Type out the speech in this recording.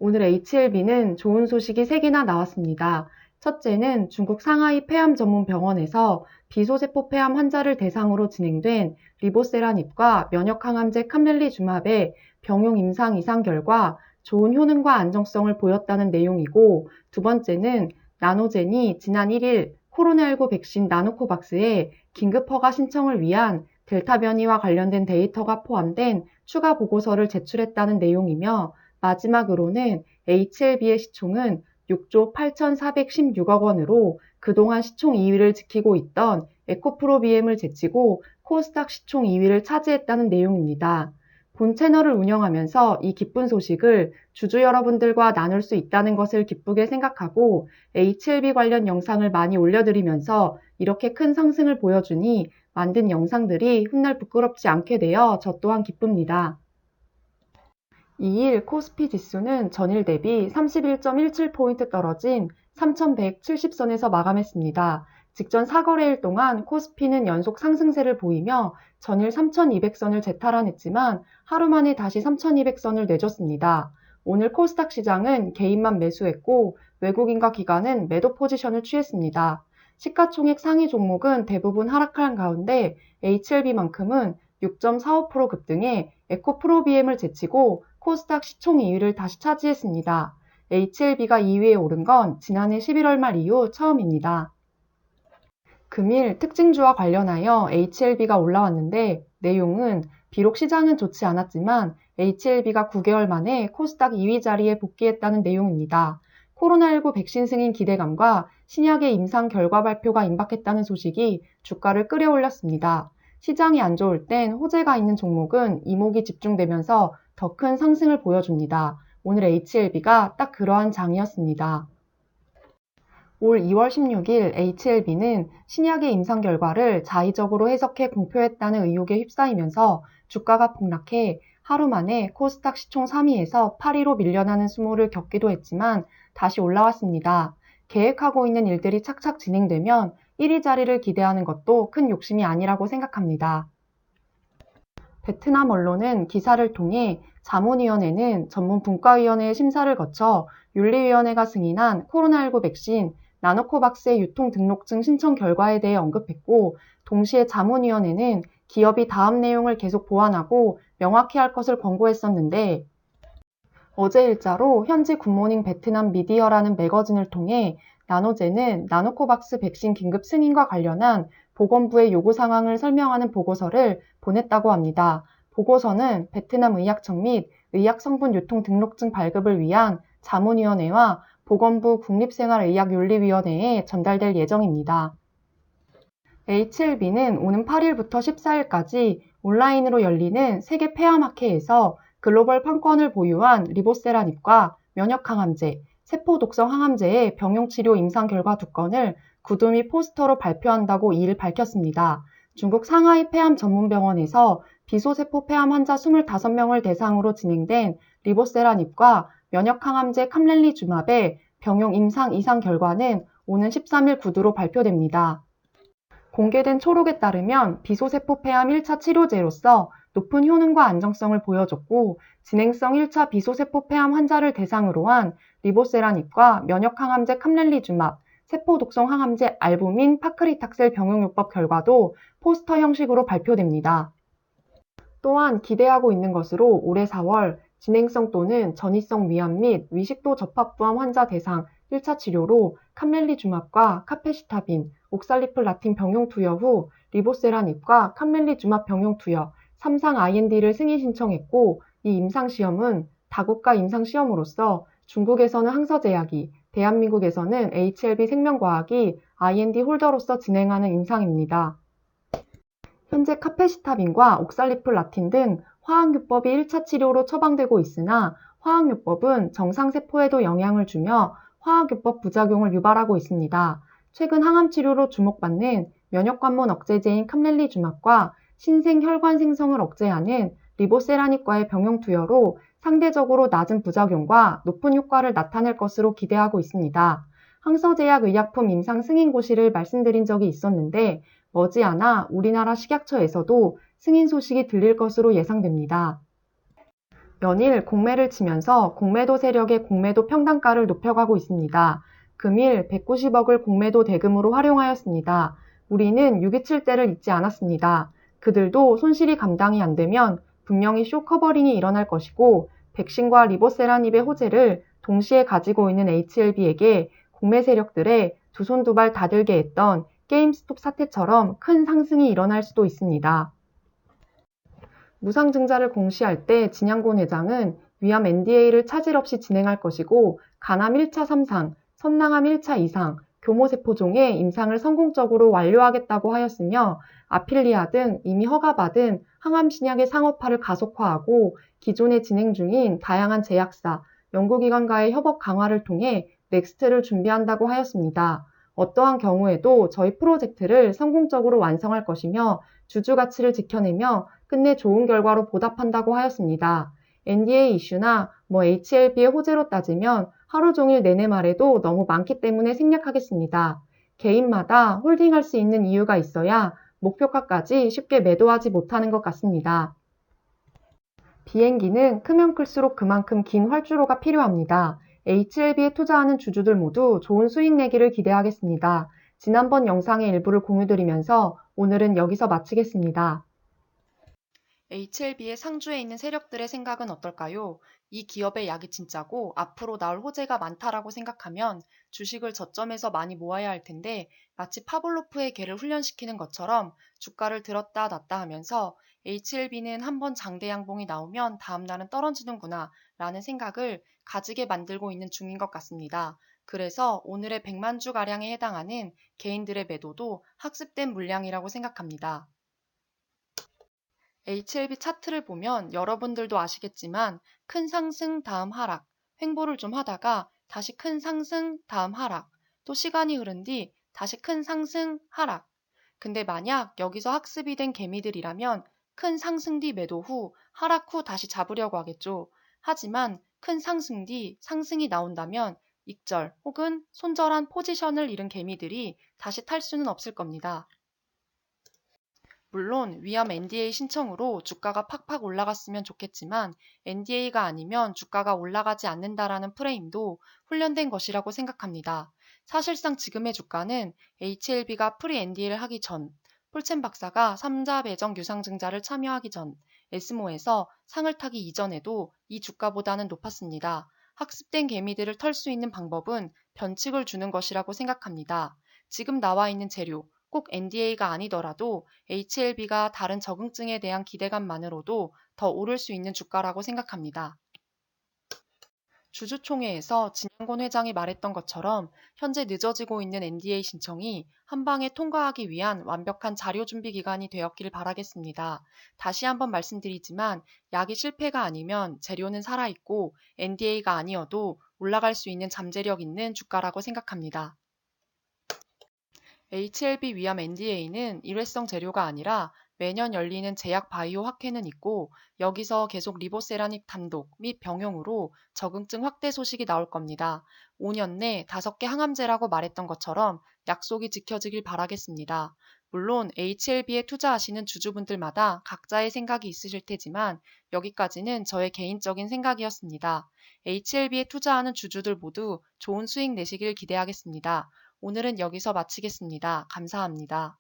오늘 HLB는 좋은 소식이 3개나 나왔습니다. 첫째는 중국 상하이 폐암 전문 병원에서 비소세포 폐암 환자를 대상으로 진행된 리보세라닙과 면역항암제 캄렐리주맙의 병용 임상 이상 결과 좋은 효능과 안정성을 보였다는 내용이고, 두 번째는 나노젠이 지난 1일 코로나19 백신 나노코박스에 긴급 허가 신청을 위한 델타 변이와 관련된 데이터가 포함된 추가 보고서를 제출했다는 내용이며, 마지막으로는 HLB의 시총은 6조 8,416억 원으로 그동안 시총 2위를 지키고 있던 에코프로비엠을 제치고 코스닥 시총 2위를 차지했다는 내용입니다. 본 채널을 운영하면서 이 기쁜 소식을 주주 여러분들과 나눌 수 있다는 것을 기쁘게 생각하고 HLB 관련 영상을 많이 올려드리면서 이렇게 큰 상승을 보여주니 만든 영상들이 훗날 부끄럽지 않게 되어 저 또한 기쁩니다. 2일 코스피 지수는 전일 대비 31.17포인트 떨어진 3,170선에서 마감했습니다. 직전 4거래일 동안 코스피는 연속 상승세를 보이며 전일 3,200선을 재탈환했지만 하루 만에 다시 3,200선을 내줬습니다. 오늘 코스닥 시장은 개인만 매수했고 외국인과 기관은 매도 포지션을 취했습니다. 시가총액 상위 종목은 대부분 하락한 가운데 HLB만큼은 6.45% 급등해 에코프로비엠을 제치고 코스닥 시총 2위를 다시 차지했습니다. HLB가 2위에 오른 건 지난해 11월 말 이후 처음입니다. 금일 특징주와 관련하여 HLB가 올라왔는데 내용은 비록 시장은 좋지 않았지만 HLB가 9개월 만에 코스닥 2위 자리에 복귀했다는 내용입니다. 코로나19 백신 승인 기대감과 신약의 임상 결과 발표가 임박했다는 소식이 주가를 끌어올렸습니다. 시장이 안 좋을 땐 호재가 있는 종목은 이목이 집중되면서 더 큰 상승을 보여줍니다. 오늘 HLB가 딱 그러한 장이었습니다. 올 2월 16일 HLB는 신약의 임상 결과를 자의적으로 해석해 공표했다는 의혹에 휩싸이면서 주가가 폭락해 하루 만에 코스닥 시총 3위에서 8위로 밀려나는 수모를 겪기도 했지만 다시 올라왔습니다. 계획하고 있는 일들이 착착 진행되면 1위 자리를 기대하는 것도 큰 욕심이 아니라고 생각합니다. 베트남 언론은 기사를 통해 자문위원회는 전문 분과위원회의 심사를 거쳐 윤리위원회가 승인한 코로나19 백신 나노코박스의 유통 등록증 신청 결과에 대해 언급했고, 동시에 자문위원회는 기업이 다음 내용을 계속 보완하고 명확히 할 것을 권고했었는데, 어제 일자로 현지 굿모닝 베트남 미디어라는 매거진을 통해 나노젠은 나노코박스 백신 긴급 승인과 관련한 보건부의 요구 상황을 설명하는 보고서를 보냈다고 합니다. 보고서는 베트남 의약청 및 의약성분 유통 등록증 발급을 위한 자문위원회와 보건부 국립생활의학윤리위원회에 전달될 예정입니다. HLB는 오는 8일부터 14일까지 온라인으로 열리는 세계 폐암학회에서 글로벌 판권을 보유한 리보세라닙과 면역항암제, 세포독성 항암제의 병용치료 임상 결과 2건을 구두 및 포스터로 발표한다고 2일 밝혔습니다. 중국 상하이 폐암 전문병원에서 비소세포 폐암 환자 25명을 대상으로 진행된 리보세라닙과 면역항암제 캄렐리주맙의 병용 임상 이상 결과는 오는 13일 구두로 발표됩니다. 공개된 초록에 따르면 비소세포 폐암 1차 치료제로서 높은 효능과 안정성을 보여줬고, 진행성 1차 비소세포 폐암 환자를 대상으로 한 리보세라닙과 면역항암제 캄렐리주맙, 세포독성 항암제 알부민 파크리탁셀 병용요법 결과도 포스터 형식으로 발표됩니다. 또한 기대하고 있는 것으로 올해 4월 진행성 또는 전이성 위암 및 위식도 접합부암 환자 대상 1차 치료로 캄렐리주맙과 카페시타빈, 옥살리플라틴 병용 투여 후 리보세라닙과 캄렐리주맙 병용 투여 3상 IND를 승인 신청했고, 이 임상시험은 다국가 임상시험으로서 중국에서는 항서제약이, 대한민국에서는 HLB 생명과학이 IND 홀더로서 진행하는 임상입니다. 현재 카페시타빈과 옥살리플라틴 등 화학요법이 1차 치료로 처방되고 있으나 화학요법은 정상세포에도 영향을 주며 화학요법 부작용을 유발하고 있습니다. 최근 항암치료로 주목받는 면역관문 억제제인 캄렐리주맙과 신생혈관 생성을 억제하는 리보세라닙과의 병용 투여로 상대적으로 낮은 부작용과 높은 효과를 나타낼 것으로 기대하고 있습니다. 항서제약 의약품 임상 승인 고시를 말씀드린 적이 있었는데 머지않아 우리나라 식약처에서도 승인 소식이 들릴 것으로 예상됩니다. 연일 공매를 치면서 공매도 세력의 공매도 평단가를 높여가고 있습니다. 금일 190억을 공매도 대금으로 활용하였습니다. 우리는 6.27 때를 잊지 않았습니다. 그들도 손실이 감당이 안 되면 분명히 숏커버링이 일어날 것이고 백신과 리보세라닙의 호재를 동시에 가지고 있는 HLB에게 공매 세력들의 두 손 두 발 다 들게 했던 게임스톱 사태처럼 큰 상승이 일어날 수도 있습니다. 무상증자를 공시할 때 진양곤 회장은 위암 NDA를 차질 없이 진행할 것이고 간암 1차 3상, 선낭암 1차 2상, 교모세포종의 임상을 성공적으로 완료하겠다고 하였으며 아필리아 등 이미 허가받은 항암신약의 상업화를 가속화하고 기존에 진행 중인 다양한 제약사, 연구기관과의 협업 강화를 통해 넥스트를 준비한다고 하였습니다. 어떠한 경우에도 저희 프로젝트를 성공적으로 완성할 것이며 주주 가치를 지켜내며 끝내 좋은 결과로 보답한다고 하였습니다. NDA 이슈나 HLB의 호재로 따지면 하루 종일 내내 말해도 너무 많기 때문에 생략하겠습니다. 개인마다 홀딩할 수 있는 이유가 있어야 목표가까지 쉽게 매도하지 못하는 것 같습니다. 비행기는 크면 클수록 그만큼 긴 활주로가 필요합니다. HLB에 투자하는 주주들 모두 좋은 수익 내기를 기대하겠습니다. 지난번 영상의 일부를 공유드리면서 오늘은 여기서 마치겠습니다. HLB의 상주에 있는 세력들의 생각은 어떨까요? 이 기업의 약이 진짜고 앞으로 나올 호재가 많다라고 생각하면 주식을 저점에서 많이 모아야 할 텐데 마치 파블로프의 개를 훈련시키는 것처럼 주가를 들었다 놨다 하면서 HLB는 한번 장대 양봉이 나오면 다음 날은 떨어지는구나 라는 생각을 가지게 만들고 있는 중인 것 같습니다. 그래서 오늘의 100만 주가량에 해당하는 개인들의 매도도 학습된 물량이라고 생각합니다. HLB 차트를 보면 여러분들도 아시겠지만 큰 상승 다음 하락, 횡보를 좀 하다가 다시 큰 상승 다음 하락, 또 시간이 흐른 뒤 다시 큰 상승 하락. 근데 만약 여기서 학습이 된 개미들이라면 큰 상승 뒤 매도 후 하락 후 다시 잡으려고 하겠죠. 하지만 큰 상승 뒤 상승이 나온다면 익절 혹은 손절한 포지션을 잃은 개미들이 다시 탈 수는 없을 겁니다. 물론 위암 NDA 신청으로 주가가 팍팍 올라갔으면 좋겠지만 NDA가 아니면 주가가 올라가지 않는다라는 프레임도 훈련된 것이라고 생각합니다. 사실상 지금의 주가는 HLB가 프리 NDA를 하기 전, 폴첸 박사가 3자 배정 유상증자를 참여하기 전, 에스모에서 상을 타기 이전에도 이 주가보다는 높았습니다. 학습된 개미들을 털 수 있는 방법은 변칙을 주는 것이라고 생각합니다. 지금 나와 있는 재료, 꼭 NDA가 아니더라도 HLB가 다른 적응증에 대한 기대감만으로도 더 오를 수 있는 주가라고 생각합니다. 주주총회에서 진양곤 회장이 말했던 것처럼 현재 늦어지고 있는 NDA 신청이 한 방에 통과하기 위한 완벽한 자료 준비 기간이 되었길 바라겠습니다. 다시 한번 말씀드리지만 약이 실패가 아니면 재료는 살아있고 NDA가 아니어도 올라갈 수 있는 잠재력 있는 주가라고 생각합니다. HLB 위암 NDA는 일회성 재료가 아니라 매년 열리는 제약 바이오 학회는 있고 여기서 계속 리보세라닙 단독 및 병용으로 적응증 확대 소식이 나올 겁니다. 5년 내 5개 항암제라고 말했던 것처럼 약속이 지켜지길 바라겠습니다. 물론 HLB에 투자하시는 주주분들마다 각자의 생각이 있으실 테지만 여기까지는 저의 개인적인 생각이었습니다. HLB에 투자하는 주주들 모두 좋은 수익 내시길 기대하겠습니다. 오늘은 여기서 마치겠습니다. 감사합니다.